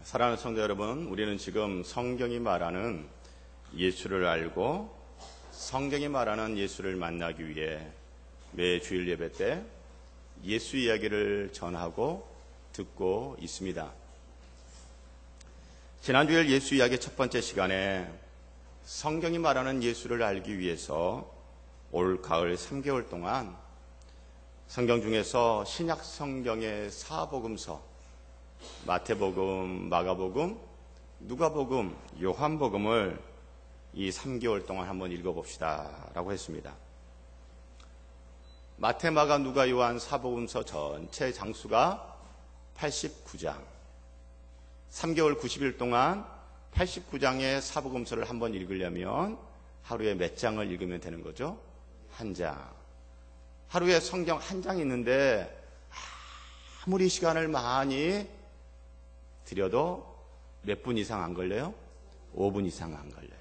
사랑하는 성도 여러분, 우리는 지금 성경이 말하는 예수를 알고 성경이 말하는 예수를 만나기 위해 매 주일 예배 때 예수 이야기를 전하고 듣고 있습니다. 지난주일 예수 이야기 첫 번째 시간에 성경이 말하는 예수를 알기 위해서 올 가을 3개월 동안 성경 중에서 신약 성경의 사복음서 마태복음, 마가복음, 누가복음, 요한복음을 이 3개월 동안 한번 읽어봅시다 라고 했습니다. 마태, 마가, 누가, 요한 사복음서 전체 장수가 89장, 3개월 90일 동안 89장의 사복음서를 한번 읽으려면 하루에 몇 장을 읽으면 되는 거죠? 한 장. 하루에 성경 한 장 있는데 아무리 시간을 많이 들여도 몇 분 이상 안 걸려요? 5분 이상 안 걸려요.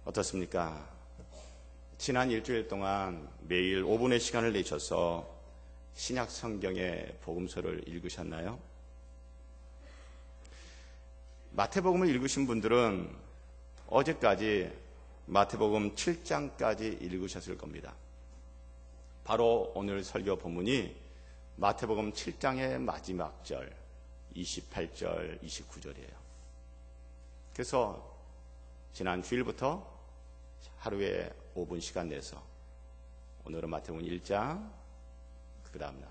어떻습니까? 지난 일주일 동안 매일 5분의 시간을 내셔서 신약 성경의 복음서를 읽으셨나요? 마태복음을 읽으신 분들은 어제까지 마태복음 7장까지 읽으셨을 겁니다. 바로 오늘 설교 본문이 마태복음 7장의 마지막 절 28절, 29절이에요. 그래서 지난 주일부터 하루에 5분 시간 내서 오늘은 마태복음 1장, 그 다음날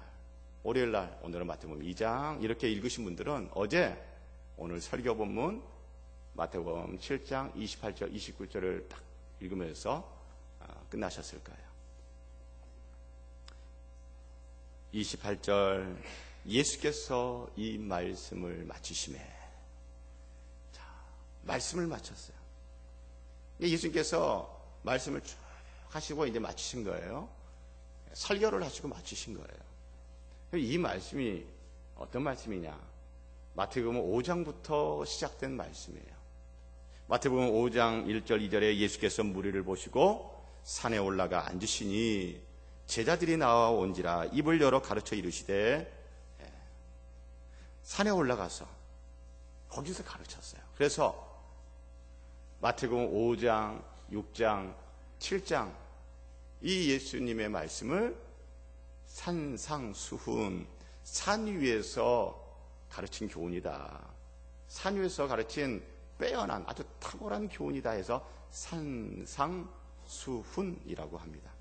월요일날 오늘은 마태복음 2장 이렇게 읽으신 분들은 어제 오늘 설교 본문 마태복음 7장 28절, 29절을 딱 읽으면서 끝나셨을 거예요. 28절 예수께서 이 말씀을 마치시매. 자, 말씀을 마쳤어요. 예수님께서 말씀을 쭉 하시고 이제 마치신 거예요. 설교를 하시고 마치신 거예요. 이 말씀이 어떤 말씀이냐? 마태복음 5장부터 시작된 말씀이에요. 마태복음 5장 1절 2절에 예수께서 무리를 보시고 산에 올라가 앉으시니 제자들이 나와온지라 입을 열어 가르쳐 이르시되, 산에 올라가서 거기서 가르쳤어요. 그래서 마태복음 5장, 6장, 7장 이 예수님의 말씀을 산상수훈, 산 위에서 가르친 교훈이다. 산 위에서 가르친 빼어난 아주 탁월한 교훈이다 해서 산상수훈이라고 합니다.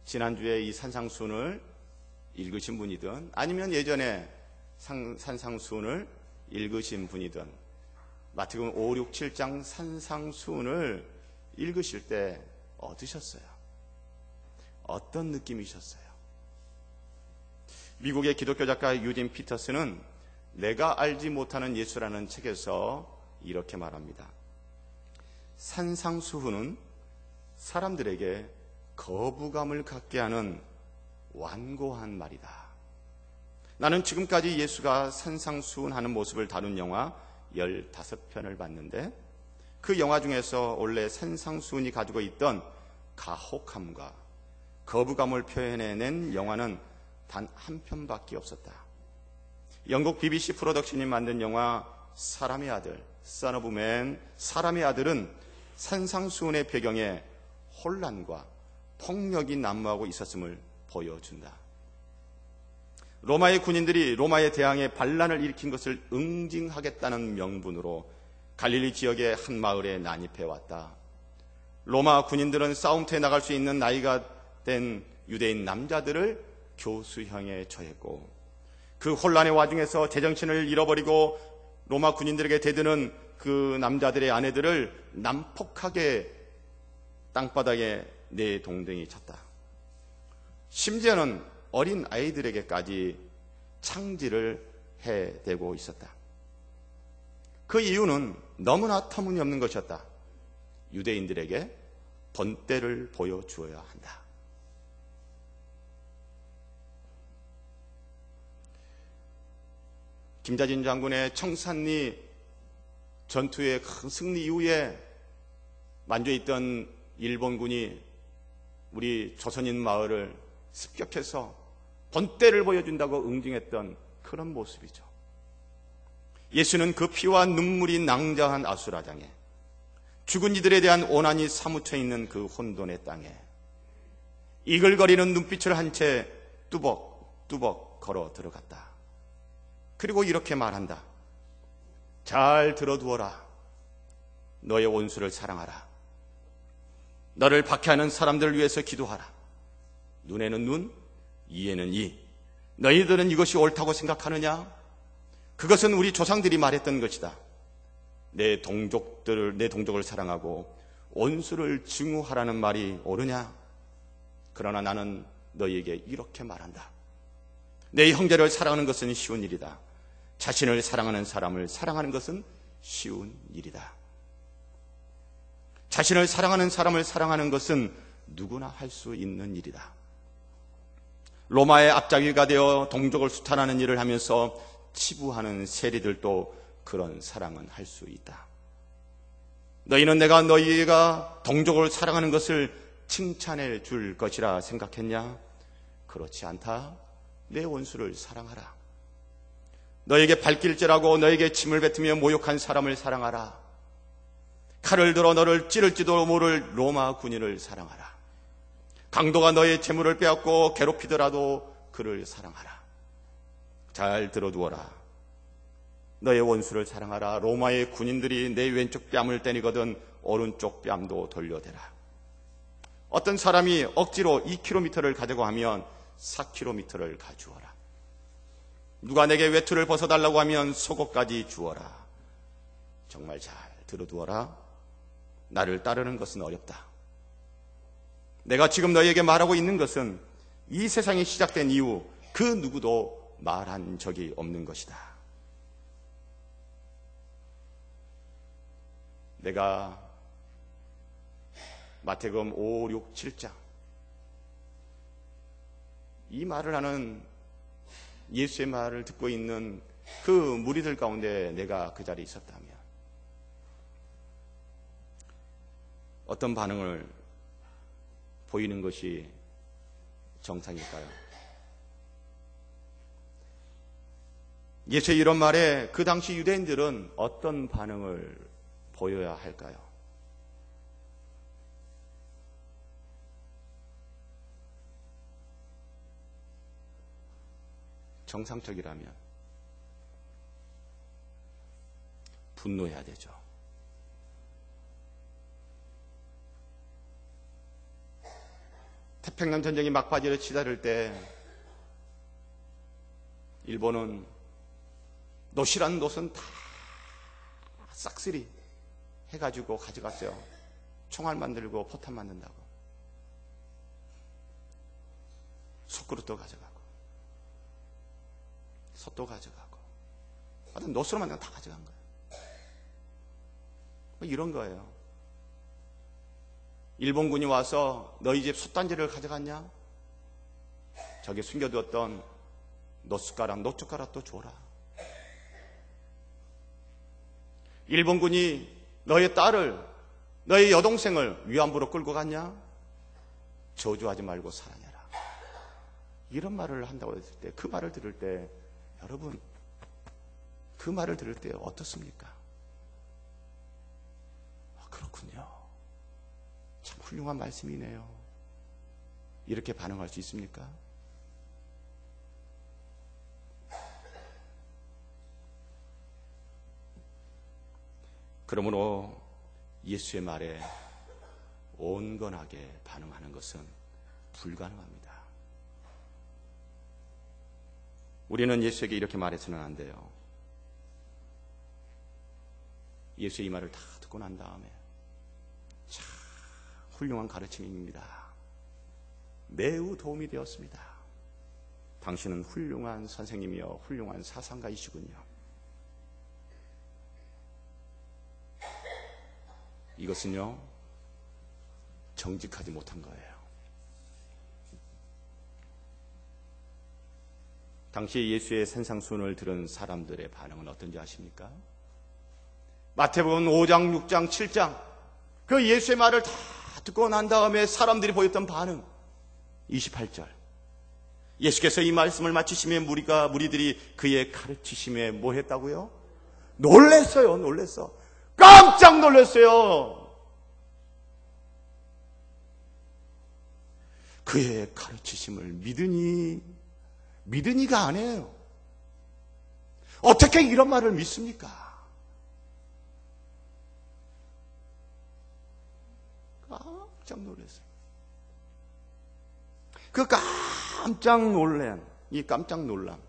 지난주에 이 산상수훈을 읽으신 분이든 아니면 예전에 산상수훈을 읽으신 분이든 마태복음 5, 6, 7장 산상수훈을 읽으실 때 어떠셨어요? 어떤 느낌이셨어요? 미국의 기독교 작가 유진 피터스는 내가 알지 못하는 예수라는 책에서 이렇게 말합니다. 산상수훈은 사람들에게 거부감을 갖게 하는 완고한 말이다. 나는 지금까지 예수가 산상수훈하는 모습을 다룬 영화 15편을 봤는데 그 영화 중에서 원래 산상수훈이 가지고 있던 가혹함과 거부감을 표현해낸 영화는 단 한 편밖에 없었다. 영국 BBC 프로덕션이 만든 영화 사람의 아들, Son of Man, 사람의 아들은 산상수훈의 배경에 혼란과 폭력이 난무하고 있었음을 보여준다. 로마의 군인들이 로마의 대항에 반란을 일으킨 것을 응징하겠다는 명분으로 갈릴리 지역의 한 마을에 난입해 왔다. 로마 군인들은 싸움터에 나갈 수 있는 나이가 된 유대인 남자들을 교수형에 처했고 그 혼란의 와중에서 제정신을 잃어버리고 로마 군인들에게 대드는 그 남자들의 아내들을 난폭하게 땅바닥에 내동댕이 쳤다. 심지어는 어린 아이들에게까지 창질을 해대고 있었다. 그 이유는 너무나 터무니없는 것이었다. 유대인들에게 본때를 보여주어야 한다. 김자진 장군의 청산리 전투의 큰 승리 이후에 만주에 있던 일본군이 우리 조선인 마을을 습격해서 본때를 보여준다고 응징했던 그런 모습이죠. 예수는 그 피와 눈물이 낭자한 아수라장에, 죽은 이들에 대한 오난이 사무쳐 있는 그 혼돈의 땅에 이글거리는 눈빛을 한 채 뚜벅뚜벅 걸어 들어갔다. 그리고 이렇게 말한다. 잘 들어두어라. 너의 원수를 사랑하라. 너를 박해하는 사람들을 위해서 기도하라. 눈에는 눈, 이에는 이. 너희들은 이것이 옳다고 생각하느냐? 그것은 우리 조상들이 말했던 것이다. 내 동족을 사랑하고 원수를 증오하라는 말이 옳으냐? 그러나 나는 너희에게 이렇게 말한다. 내 형제를 사랑하는 것은 쉬운 일이다. 자신을 사랑하는 사람을 사랑하는 것은 쉬운 일이다. 자신을 사랑하는 사람을 사랑하는 것은 누구나 할 수 있는 일이다. 로마의 앞잡이가 되어 동족을 수탈하는 일을 하면서 치부하는 세리들도 그런 사랑은 할 수 있다. 너희는 내가 너희가 동족을 사랑하는 것을 칭찬해 줄 것이라 생각했냐? 그렇지 않다. 내 원수를 사랑하라. 너에게 발길질하고 너에게 침을 뱉으며 모욕한 사람을 사랑하라. 칼을 들어 너를 찌를지도 모를 로마 군인을 사랑하라. 강도가 너의 재물을 빼앗고 괴롭히더라도 그를 사랑하라. 잘 들어두어라. 너의 원수를 사랑하라. 로마의 군인들이 내 왼쪽 뺨을 때리거든 오른쪽 뺨도 돌려대라. 어떤 사람이 억지로 2km를 가자고 하면 4km를 가주어라. 누가 내게 외투를 벗어달라고 하면 속옷까지 주어라. 정말 잘 들어두어라. 나를 따르는 것은 어렵다. 내가 지금 너희에게 말하고 있는 것은 이 세상이 시작된 이후 그 누구도 말한 적이 없는 것이다. 내가 마태복음 5, 6, 7장 이 말을 하는 예수의 말을 듣고 있는 그 무리들 가운데 내가 그 자리에 있었다면 어떤 반응을 보이는 것이 정상일까요? 예수의 이런 말에 그 당시 유대인들은 어떤 반응을 보여야 할까요? 정상적이라면 분노해야 되죠. 태평양 전쟁이 막바지를 치달을 때 일본은 노시란 놋은 다 싹쓸이 해가지고 가져갔어요. 총알 만들고 포탄 만든다고. 솥그릇도 가져가고 솥도 가져가고 하여튼 놋으로 만든 거 다 가져간 거예요. 뭐 이런 거예요. 일본군이 와서 너희 집 솥단지를 가져갔냐? 저기 숨겨두었던 놋숟가락, 놋젓가락도 줘라. 일본군이 너의 딸을, 너의 여동생을 위안부로 끌고 갔냐? 저주하지 말고 사랑해라. 이런 말을 한다고 했을 때, 그 말을 들을 때 여러분 그 말을 들을 때 어떻습니까? 그렇군요. 참 훌륭한 말씀이네요. 이렇게 반응할 수 있습니까? 그러므로 예수의 말에 온건하게 반응하는 것은 불가능합니다. 우리는 예수에게 이렇게 말해서는 안 돼요. 예수의 이 말을 다 듣고 난 다음에 참 훌륭한 가르침입니다. 매우 도움이 되었습니다. 당신은 훌륭한 선생님이요 훌륭한 사상가이시군요. 이것은요 정직하지 못한 거예요. 당시 예수의 산상수훈을 들은 사람들의 반응은 어떤지 아십니까? 마태복음 5장, 6장, 7장 그 예수의 말을 다 듣고 난 다음에 사람들이 보였던 반응 28절 예수께서 이 말씀을 마치시며 무리들이 그의 가르치심에 뭐 했다고요? 놀랬어요. 놀랬어. 깜짝 놀랐어요. 그의 가르치심을 믿으니가 아니에요. 어떻게 이런 말을 믿습니까? 깜짝 놀랐어요. 그 깜짝 놀란, 이 깜짝 놀람.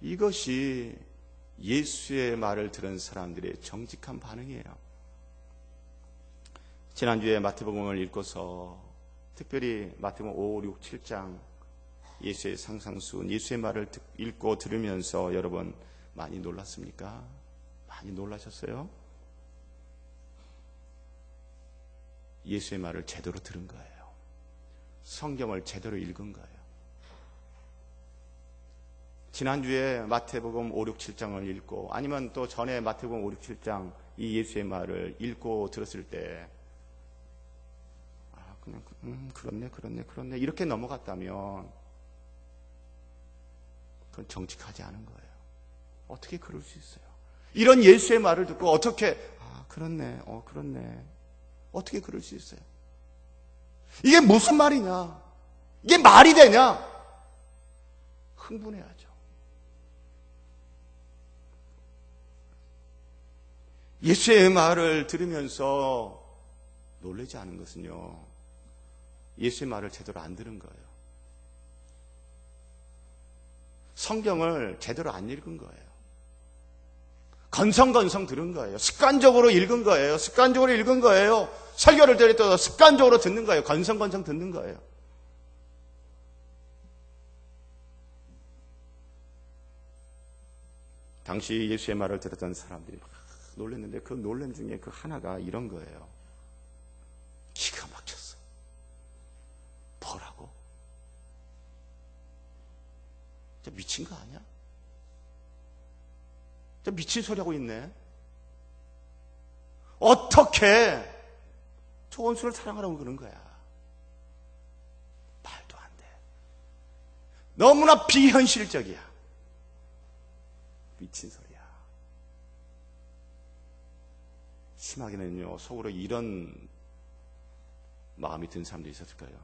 이것이 예수의 말을 들은 사람들의 정직한 반응이에요. 지난주에 마태복음을 읽고서 특별히 마태복음 5, 6, 7장 예수의 상상순, 예수의 말을 읽고 들으면서 여러분 많이 놀랐습니까? 많이 놀라셨어요? 예수의 말을 제대로 들은 거예요. 성경을 제대로 읽은 거예요. 지난주에 마태복음 5, 6, 7장을 읽고 아니면 또 전에 마태복음 5, 6, 7장 이 예수의 말을 읽고 들었을 때 그냥 그렇네 이렇게 넘어갔다면 그건 정직하지 않은 거예요. 어떻게 그럴 수 있어요? 이런 예수의 말을 듣고 어떻게 그렇네 어떻게 그럴 수 있어요? 이게 무슨 말이냐? 이게 말이 되냐? 흥분해야죠. 예수의 말을 들으면서 놀라지 않은 것은요, 예수의 말을 제대로 안 들은 거예요. 성경을 제대로 안 읽은 거예요. 건성건성 들은 거예요. 습관적으로 읽은 거예요. 설교를 들을 때도 습관적으로 듣는 거예요. 건성건성 듣는 거예요. 당시 예수의 말을 들었던 사람들이 막 놀랐는데 그 놀람 중에 그 하나가 이런 거예요. 기가 막혔어. 뭐라고? 진짜 미친 거 아니야? 진짜 미친 소리 하고 있네. 어떻게 조원수를 사랑하라고 그런 거야? 말도 안 돼. 너무나 비현실적이야. 미친 소리야. 심하게는요, 속으로 이런 마음이 든 사람도 있었을까요?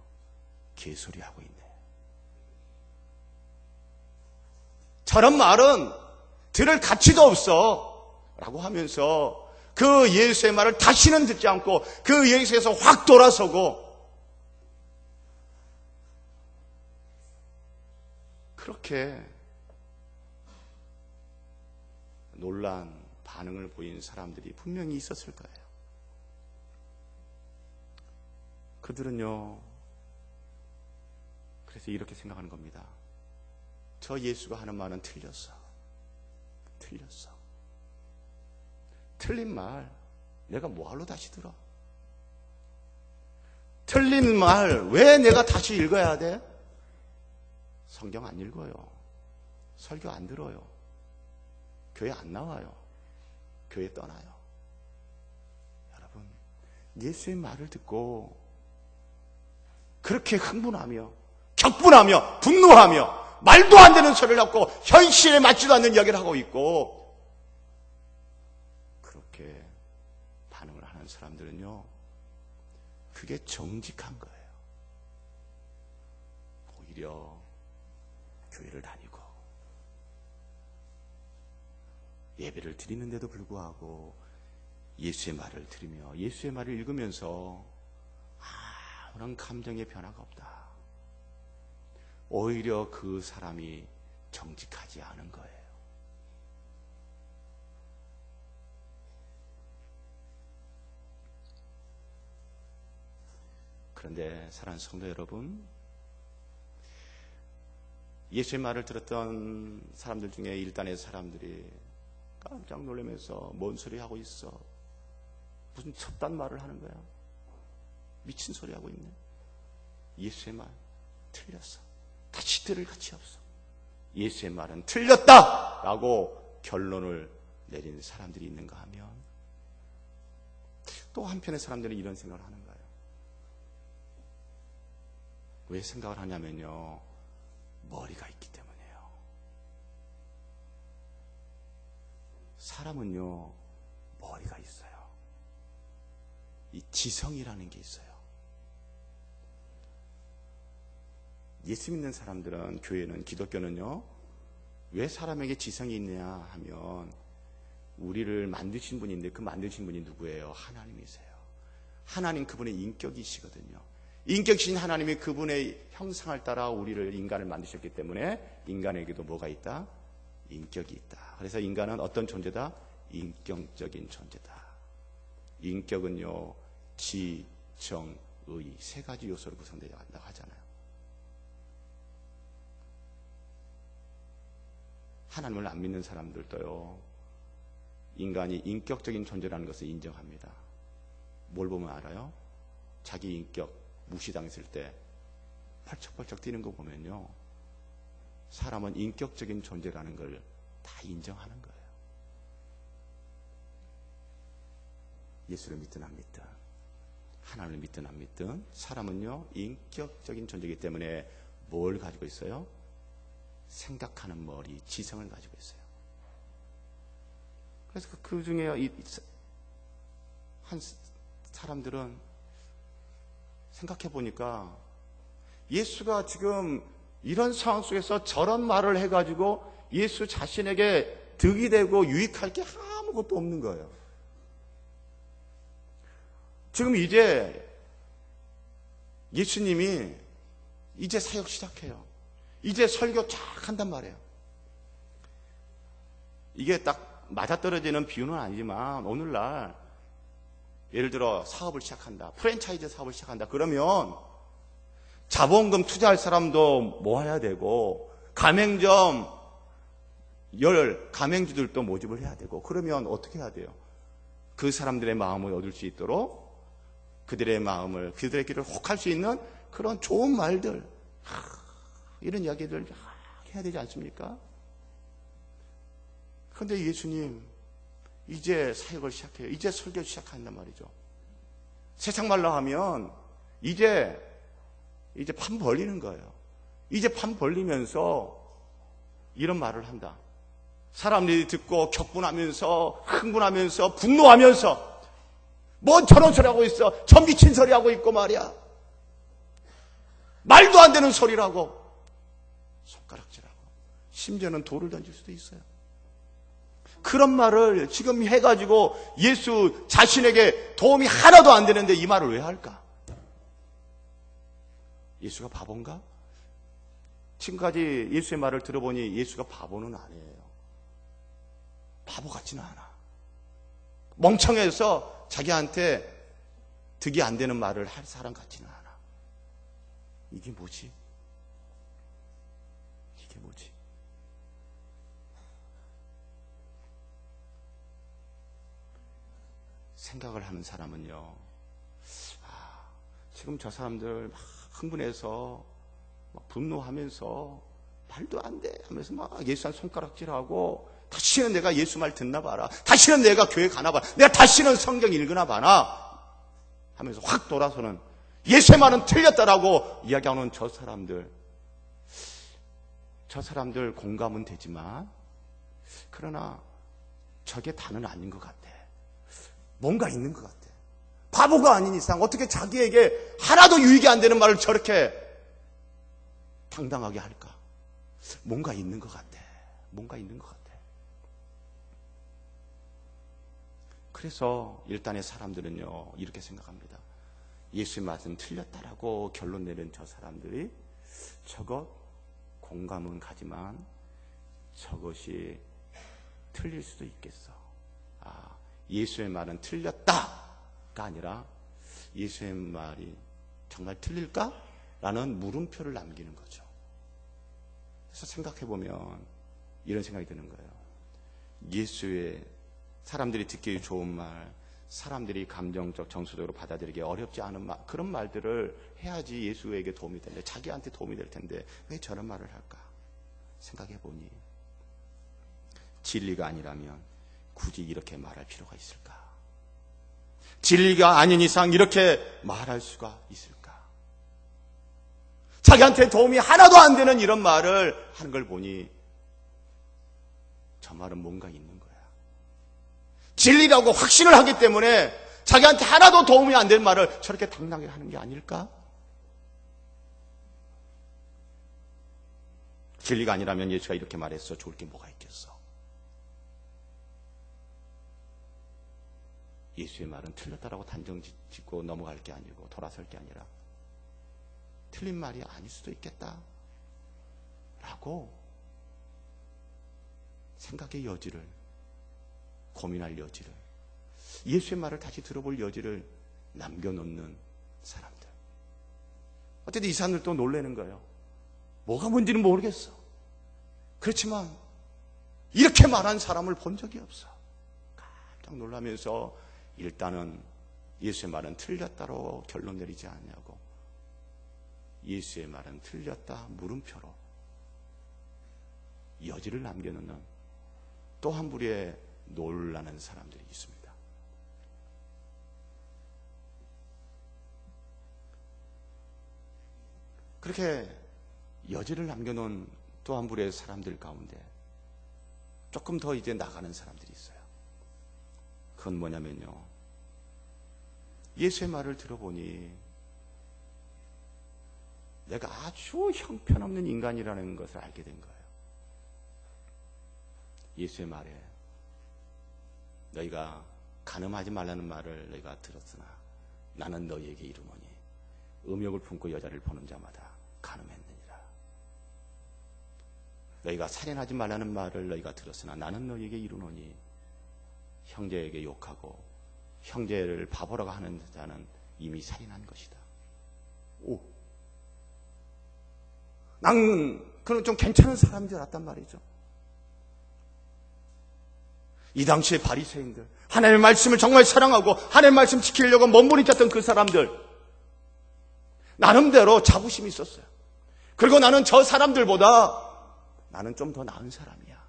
개소리 하고 있네. 저런 말은 들을 가치도 없어 라고 하면서 그 예수의 말을 다시는 듣지 않고 그 예수에서 확 돌아서고 그렇게 놀란 반응을 보인 사람들이 분명히 있었을 거예요. 그들은요, 그래서 이렇게 생각하는 겁니다. 저 예수가 하는 말은 틀렸어. 틀린 말 내가 뭐하러 다시 들어? 틀린 말 왜 내가 다시 읽어야 돼? 성경 안 읽어요. 설교 안 들어요. 교회 안 나와요. 교회 떠나요. 여러분, 예수의 말을 듣고 그렇게 흥분하며 격분하며 분노하며 말도 안 되는 소리를 하고 현실에 맞지도 않는 이야기를 하고 있고 그렇게 반응을 하는 사람들은요, 그게 정직한 거예요. 오히려 교회를 다니고 예배를 드리는데도 불구하고 예수의 말을 들으며 예수의 말을 읽으면서 아무런 감정의 변화가 없다. 오히려 그 사람이 정직하지 않은 거예요. 그런데 사랑하는 성도 여러분, 예수의 말을 들었던 사람들 중에 일단의 사람들이 깜짝 놀라면서 뭔 소리 하고 있어? 무슨 첩단 말을 하는 거야? 미친 소리 하고 있네. 예수의 말 틀렸어. 다시 들을 가치 없어. 예수의 말은 틀렸다! 라고 결론을 내린 사람들이 있는가 하면 또 한편의 사람들은 이런 생각을 하는 거예요. 왜 생각을 하냐면요, 머리가 있기 때문이에요. 사람은요, 머리가 있어요. 이 지성이라는 게 있어요. 예수 믿는 사람들은, 교회는, 기독교는요, 왜 사람에게 지성이 있느냐 하면, 우리를 만드신 분인데 그 만드신 분이 누구예요? 하나님이세요. 하나님, 그분의 인격이시거든요. 인격이신 하나님이 그분의 형상을 따라 우리를, 인간을 만드셨기 때문에 인간에게도 뭐가 있다? 인격이 있다. 그래서 인간은 어떤 존재다? 인격적인 존재다. 인격은요, 지, 정, 의, 세 가지 요소로 구성되어 간다고 하잖아요. 하나님을 안 믿는 사람들도요, 인간이 인격적인 존재라는 것을 인정합니다. 뭘 보면 알아요? 자기 인격 무시당했을 때 펄쩍펄쩍 뛰는 거 보면요, 사람은 인격적인 존재라는 걸 다 인정하는 거예요. 예수를 믿든 안 믿든, 하나님을 믿든 안 믿든, 사람은요, 인격적인 존재이기 때문에 뭘 가지고 있어요? 생각하는 머리, 지성을 가지고 있어요. 그래서 그 중에 한 사람들은 생각해 보니까 예수가 지금 이런 상황 속에서 저런 말을 해가지고 예수 자신에게 득이 되고 유익할 게 아무것도 없는 거예요. 지금 이제 예수님이 이제 사역 시작해요. 이제 설교 쫙 한단 말이에요. 이게 딱 맞아떨어지는 비유는 아니지만, 오늘날 예를 들어 사업을 시작한다, 프랜차이즈 사업을 시작한다 그러면 자본금 투자할 사람도 모아야 되고, 가맹점 가맹주들도 모집을 해야 되고, 그러면 어떻게 해야 돼요? 그 사람들의 마음을 얻을 수 있도록 그들의 마음을, 그들의 길을 혹할 수 있는 그런 좋은 말들, 이런 이야기들 해야 되지 않습니까? 그런데 예수님 이제 사역을 시작해요. 이제 설교 시작한단 말이죠. 세상 말로 하면 이제 판 벌리는 거예요. 이제 판 벌리면서 이런 말을 한다. 사람들이 듣고 격분하면서, 흥분하면서, 분노하면서, 뭔 저런 소리 하고 있어, 저 미친 소리 하고 있고 말이야, 말도 안 되는 소리라고 손가락질하고, 심지어는 돌을 던질 수도 있어요. 그런 말을 지금 해가지고 예수 자신에게 도움이 하나도 안 되는데 이 말을 왜 할까? 예수가 바본가? 지금까지 예수의 말을 들어보니 예수가 바보는 아니에요. 바보 같지는 않아. 멍청해서 자기한테 득이 안 되는 말을 할 사람 같지는 않아. 이게 뭐지? 이게 뭐지? 생각을 하는 사람은요, 지금 저 사람들 막 흥분해서 막 분노하면서 말도 안 돼 하면서 막 예수한테 손가락질하고, 다시는 내가 예수 말 듣나 봐라, 다시는 내가 교회 가나 봐라, 내가 다시는 성경 읽으나 봐라 하면서 확 돌아서는, 예수의 말은 틀렸다라고 이야기하는 저 사람들 공감은 되지만, 그러나 저게 다는 아닌 것 같아. 뭔가 있는 것 같아. 바보가 아닌 이상 어떻게 자기에게 하나도 유익이 안 되는 말을 저렇게 당당하게 할까? 뭔가 있는 것 같아. 뭔가 있는 것 같아. 그래서 일단의 사람들은요, 이렇게 생각합니다. 예수의 말씀 틀렸다라고 결론 내린 저 사람들이 저것 공감은 가지만 저것이 틀릴 수도 있겠어. 예수의 말은 틀렸다가 아니라 예수의 말이 정말 틀릴까? 라는 물음표를 남기는 거죠. 그래서 생각해보면 이런 생각이 드는 거예요. 예수의, 사람들이 듣기 좋은 말, 사람들이 감정적, 정서적으로 받아들이기 어렵지 않은 말, 그런 말들을 해야지 예수에게 도움이 될 텐데, 자기한테 도움이 될 텐데 왜 저런 말을 할까? 생각해보니 진리가 아니라면 굳이 이렇게 말할 필요가 있을까? 진리가 아닌 이상 이렇게 말할 수가 있을까? 자기한테 도움이 하나도 안 되는 이런 말을 하는 걸 보니 저 말은 뭔가 있는 거야. 진리라고 확신을 하기 때문에 자기한테 하나도 도움이 안 되는 말을 저렇게 당당하게 하는 게 아닐까? 진리가 아니라면 예수가 이렇게 말했어. 좋을 게 뭐가 있겠어? 예수의 말은 틀렸다라고 단정 짓고 넘어갈 게 아니고 돌아설 게 아니라 틀린 말이 아닐 수도 있겠다 라고 생각의 여지를, 고민할 여지를, 예수의 말을 다시 들어볼 여지를 남겨놓는 사람들. 어쨌든 이 사람들 또 놀라는 거예요. 뭐가 뭔지는 모르겠어. 그렇지만 이렇게 말한 사람을 본 적이 없어. 깜짝 놀라면서 일단은 예수의 말은 틀렸다로 결론 내리지 않냐고, 예수의 말은 틀렸다 물음표로 여지를 남겨놓는 또 한 부류의 놀라는 사람들이 있습니다. 그렇게 여지를 남겨놓은 또 한 부류의 사람들 가운데 조금 더 이제 나가는 사람들이 있어요. 그건 뭐냐면요, 예수의 말을 들어보니 내가 아주 형편없는 인간이라는 것을 알게 된 거예요. 예수의 말에 너희가 간음하지 말라는 말을 너희가 들었으나 나는 너희에게 이르노니 음욕을 품고 여자를 보는 자마다 간음했느니라. 너희가 살인하지 말라는 말을 너희가 들었으나 나는 너희에게 이르노니 형제에게 욕하고 형제를 바보라고 하는 자는 이미 살인한 것이다. 오, 나는 그런 좀 괜찮은 사람인 줄 알았단 말이죠. 이 당시의 바리새인들, 하나님의 말씀을 정말 사랑하고 하나님의 말씀 지키려고 몸부림쳤던 그 사람들, 나름대로 자부심이 있었어요. 그리고 나는 저 사람들보다 나는 좀 더 나은 사람이야.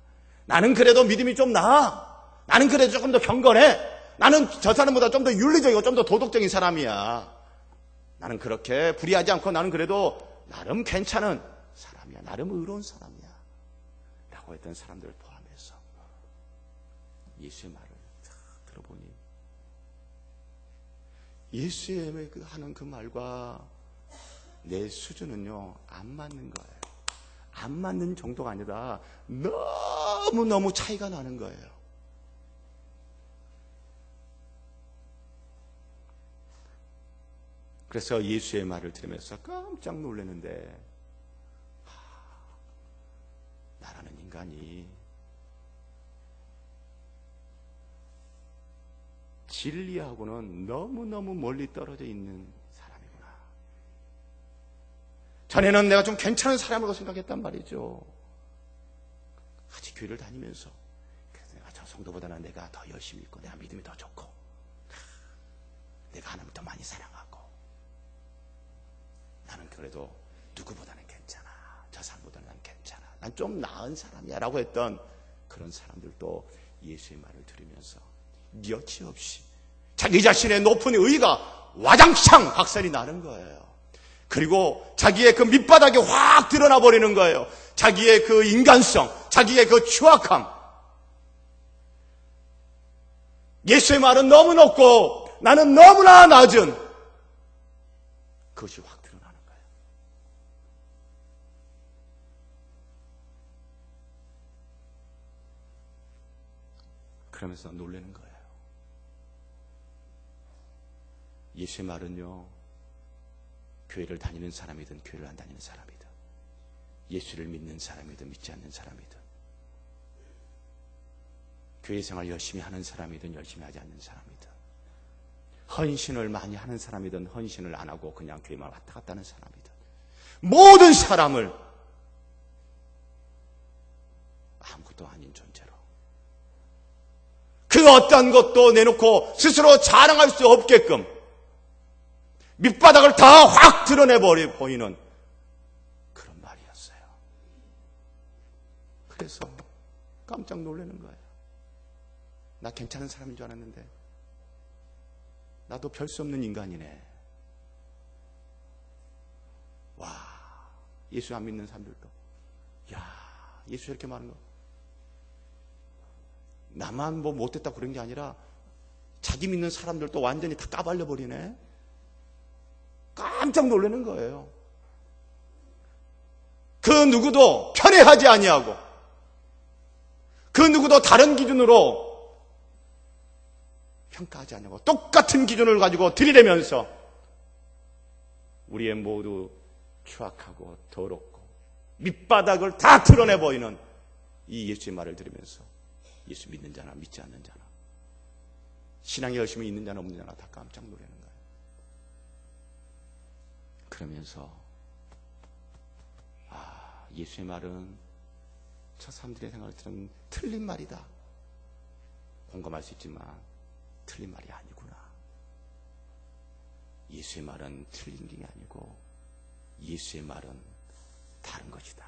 나는 그래도 믿음이 좀 나아. 나는 그래도 조금 더 경건해. 나는 저 사람보다 좀 더 윤리적이고 좀 더 도덕적인 사람이야. 나는 그렇게 불의하지 않고 나는 그래도 나름 괜찮은 사람이야. 나름 의로운 사람이야. 라고 했던 사람들을 포함해서 예수의 말을 들어보니 예수의 하는 그 말과 내 수준은요 안 맞는 거예요. 안 맞는 정도가 아니라 너무너무 차이가 나는 거예요. 그래서 예수의 말을 들으면서 깜짝 놀랐는데, 나라는 인간이 진리하고는 너무너무 멀리 떨어져 있는 사람이구나. 전에는 내가 좀 괜찮은 사람으로 생각했단 말이죠. 같이 교회를 다니면서 그래서 내가 저 성도보다는 내가 더 열심히 있고 내가 믿음이 더 좋고 내가 하나님을 더 많이 사랑하고 나는 그래도 누구보다는 괜찮아. 저 사람보다는 난 괜찮아. 난 좀 나은 사람이야 라고 했던 그런 사람들도 예수의 말을 들으면서 여지없이 자기 자신의 높은 의가 와장창 박살이 나는 거예요. 그리고 자기의 그 밑바닥이 확 드러나 버리는 거예요. 자기의 그 인간성, 자기의 그 추악함. 예수의 말은 너무 높고 나는 너무나 낮은 그것이 확 드러나는 거예요. 그러면서 놀라는 거예요. 예수의 말은요, 교회를 다니는 사람이든 교회를 안 다니는 사람이든 예수를 믿는 사람이든 믿지 않는 사람이든 교회 생활 열심히 하는 사람이든 열심히 하지 않는 사람이든 헌신을 많이 하는 사람이든 헌신을 안 하고 그냥 교회만 왔다 갔다 하는 사람이든 모든 사람을 아무것도 아닌 존재로 그 어떤 것도 내놓고 스스로 자랑할 수 없게끔 밑바닥을 다 확 드러내버려 보이는 그런 말이었어요. 그래서 깜짝 놀라는 거예요. 나 괜찮은 사람인 줄 알았는데 나도 별 수 없는 인간이네. 와, 예수 안 믿는 사람들도. 야, 예수 이렇게 많은 거. 나만 뭐 못됐다고 그런 게 아니라 자기 믿는 사람들도 완전히 다 까발려 버리네. 깜짝 놀라는 거예요. 그 누구도 편애하지 아니하고 그 누구도 다른 기준으로 평가하지 아니하고 똑같은 기준을 가지고 들이대면서 우리의 모두 추악하고 더럽고 밑바닥을 다 드러내 보이는 이 예수의 말을 들으면서 예수 믿는 자나 믿지 않는 자나 신앙이 열심히 있는 자나 없는 자나 다 깜짝 놀라는 거예요. 그러면서 예수의 말은 저 사람들의 생각을 들으면 틀린 말이다. 공감할 수 있지만 틀린 말이 아니구나. 예수의 말은 틀린 게 아니고 예수의 말은 다른 것이다.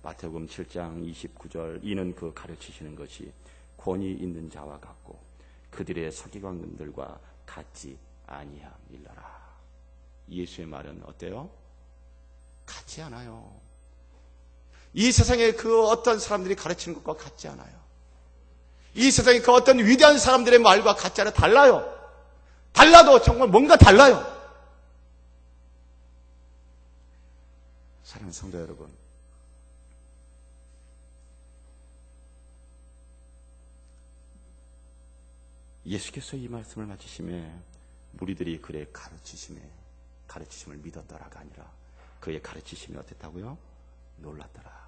마태복음 7장 29절 이는 그 가르치시는 것이 권위 있는 자와 같고 그들의 서기관들과 같지 아니함일러라. 예수의 말은 어때요? 같지 않아요. 이 세상에 그 어떤 사람들이 가르치는 것과 같지 않아요. 이 세상에 그 어떤 위대한 사람들의 말과 같지 않아. 달라요. 달라도 정말 뭔가 달라요. 사랑하는 성도 여러분, 예수께서 이 말씀을 마치심에 무리들이 그의 가르치심을 믿었더라가 아니라 그의 가르치심이 어땠다고요? 놀랐더라.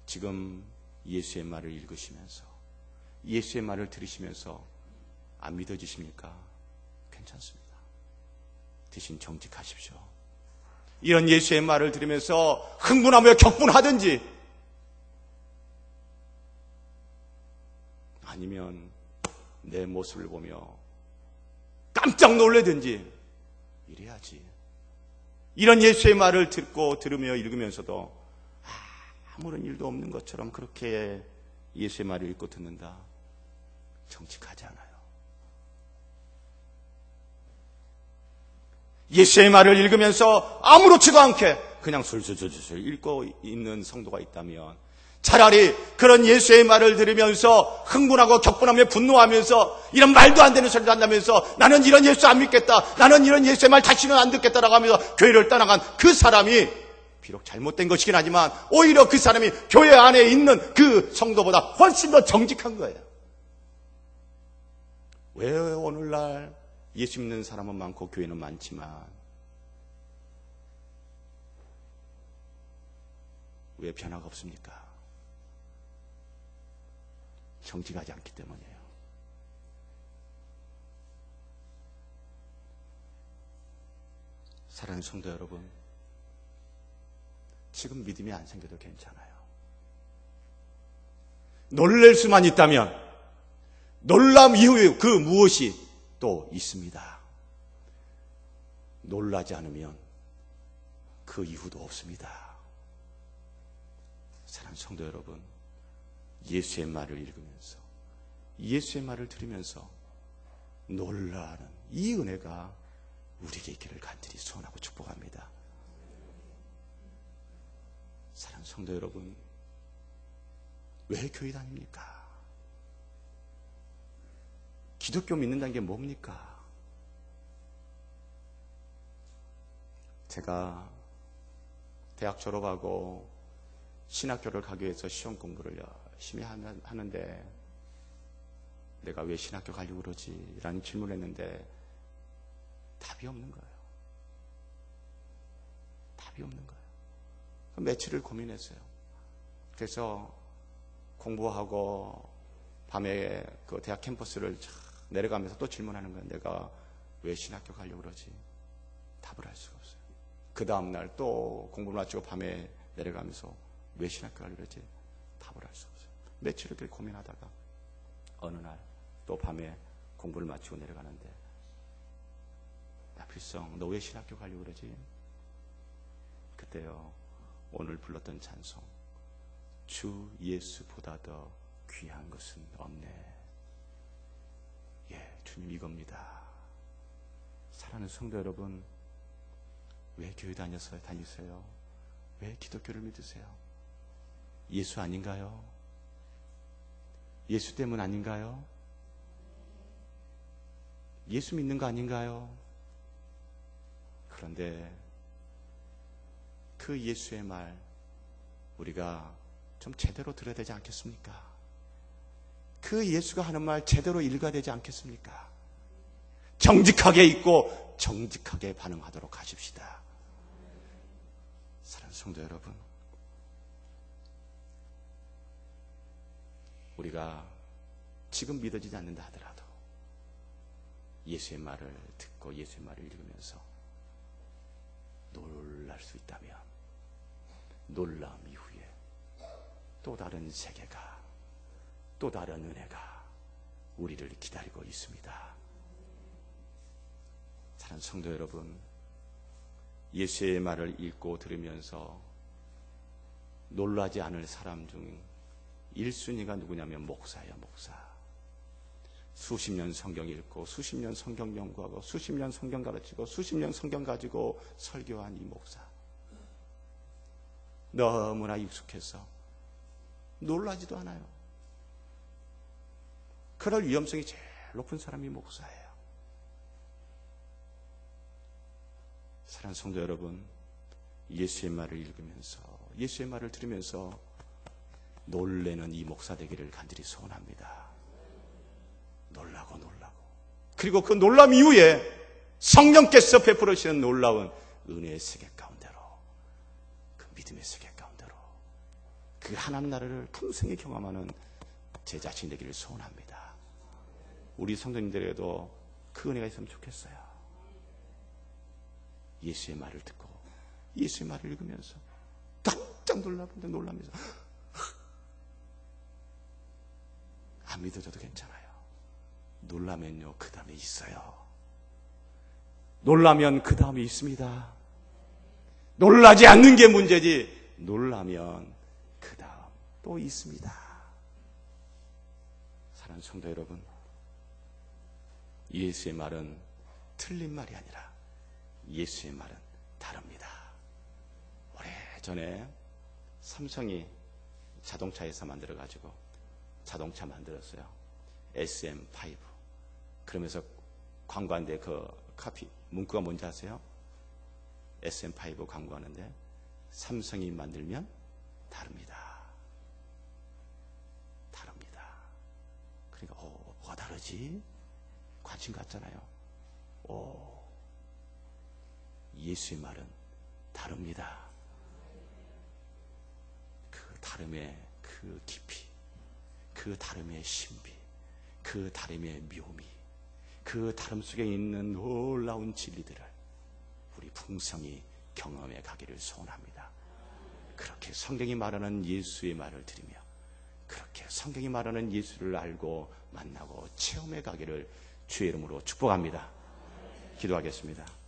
지금 예수의 말을 읽으시면서 예수의 말을 들으시면서 안 믿어지십니까? 괜찮습니다. 대신 정직하십시오. 이런 예수의 말을 들으면서 흥분하며 격분하든지 아니면 내 모습을 보며 깜짝 놀라든지 이래야지. 이런 예수의 말을 듣고 들으며 읽으면서도 아무런 일도 없는 것처럼 그렇게 예수의 말을 읽고 듣는다. 정직하지 않아요. 예수의 말을 읽으면서 아무렇지도 않게 그냥 술술술술 읽고 있는 성도가 있다면 차라리 그런 예수의 말을 들으면서 흥분하고 격분하며 분노하면서 이런 말도 안 되는 소리도 한다면서 나는 이런 예수 안 믿겠다. 나는 이런 예수의 말 다시는 안 듣겠다라고 하면서 교회를 떠나간 그 사람이 비록 잘못된 것이긴 하지만 오히려 그 사람이 교회 안에 있는 그 성도보다 훨씬 더 정직한 거예요. 왜 오늘날 예수 믿는 사람은 많고 교회는 많지만 왜 변화가 없습니까? 정직하지 않기 때문이에요. 사랑하는 성도 여러분, 지금 믿음이 안 생겨도 괜찮아요. 놀랄 수만 있다면 놀람 이후에 그 무엇이 또 있습니다. 놀라지 않으면 그 이후도 없습니다. 사랑하는 성도 여러분, 예수의 말을 읽으면서 예수의 말을 들으면서 놀라는 이 은혜가 우리에게 있기를 간절히 소원하고 축복합니다. 사랑하는 성도 여러분, 왜 교회 다닙니까? 기독교 믿는다는 게 뭡니까? 제가 대학 졸업하고 신학교를 가기 위해서 시험 공부를 열심히 하는데 내가 왜 신학교 가려고 그러지? 라는 질문을 했는데 답이 없는 거예요. 답이 없는 거예요. 며칠을 고민했어요. 그래서 공부하고 밤에 그 대학 캠퍼스를 내려가면서 또 질문하는 거예요. 내가 왜 신학교 가려고 그러지? 답을 할 수가 없어요. 그 다음날 또 공부를 마치고 밤에 내려가면서 왜 신학교 가려고 그러지? 답을 할 수가 없어요. 며칠을 그렇게 고민하다가 어느 날 또 밤에 공부를 마치고 내려가는데 야 필성 너 왜 신학교 가려고 그러지? 그때요 오늘 불렀던 찬송 주 예수보다 더 귀한 것은 없네. 예, 주님 이겁니다. 사랑하는 성도 여러분, 왜 교회 다니세요? 왜 기독교를 믿으세요? 예수 아닌가요? 예수 때문 아닌가요? 예수 믿는 거 아닌가요? 그런데 그 예수의 말 우리가 좀 제대로 들어야 되지 않겠습니까? 그 예수가 하는 말 제대로 읽어야 되지 않겠습니까? 정직하게 읽고 정직하게 반응하도록 하십시다. 사랑하는 성도 여러분, 우리가 지금 믿어지지 않는다 하더라도 예수의 말을 듣고 예수의 말을 읽으면서 놀랄 수 있다면 놀라움 이후에 또 다른 세계가, 또 다른 은혜가 우리를 기다리고 있습니다. 사랑하는 성도 여러분, 예수의 말을 읽고 들으면서 놀라지 않을 사람 중 1순위가 누구냐면 목사예요. 목사. 수십 년 성경 읽고 수십 년 성경 연구하고 수십 년 성경 가르치고 수십 년 성경 가지고 설교한 이 목사. 너무나 익숙해서 놀라지도 않아요. 그럴 위험성이 제일 높은 사람이 목사예요. 사랑하는 성도 여러분, 예수의 말을 읽으면서 예수의 말을 들으면서 놀래는 이 목사 되기를 간절히 소원합니다. 놀라고 그리고 그 놀람 이후에 성령께서 베풀으시는 놀라운 은혜의 세계 가운데로, 그 믿음의 세계 가운데로 그 하나님 나라를 풍성히 경험하는 제 자신 되기를 소원합니다. 우리 성도님들에게도 그 은혜가 있으면 좋겠어요. 예수의 말을 듣고 예수의 말을 읽으면서 깜짝 놀라면서 안 믿어져도 괜찮아요. 놀라면요, 그 다음에 있어요. 놀라면 그 다음에 있습니다. 놀라지 않는 게 문제지, 놀라면 그 다음 또 있습니다. 사랑하는 성도 여러분, 예수의 말은 틀린 말이 아니라 예수의 말은 다릅니다. 오래전에 삼성이 자동차에서 만들어가지고 자동차 만들었어요. SM5. 그러면서 광고하는데 그 카피 문구가 뭔지 아세요? SM5 광고하는데 삼성이 만들면 다릅니다. 그러니까 뭐가 다르지? 관심 갖잖아요. 예수의 말은 다릅니다. 그 다름의 그 깊이, 그 다름의 신비, 그 다름의 묘미, 그 다름 속에 있는 놀라운 진리들을 우리 풍성히 경험해 가기를 소원합니다. 그렇게 성경이 말하는 예수의 말을 들으며 그렇게 성경이 말하는 예수를 알고 만나고 체험해 가기를 주의 이름으로 축복합니다. 기도하겠습니다.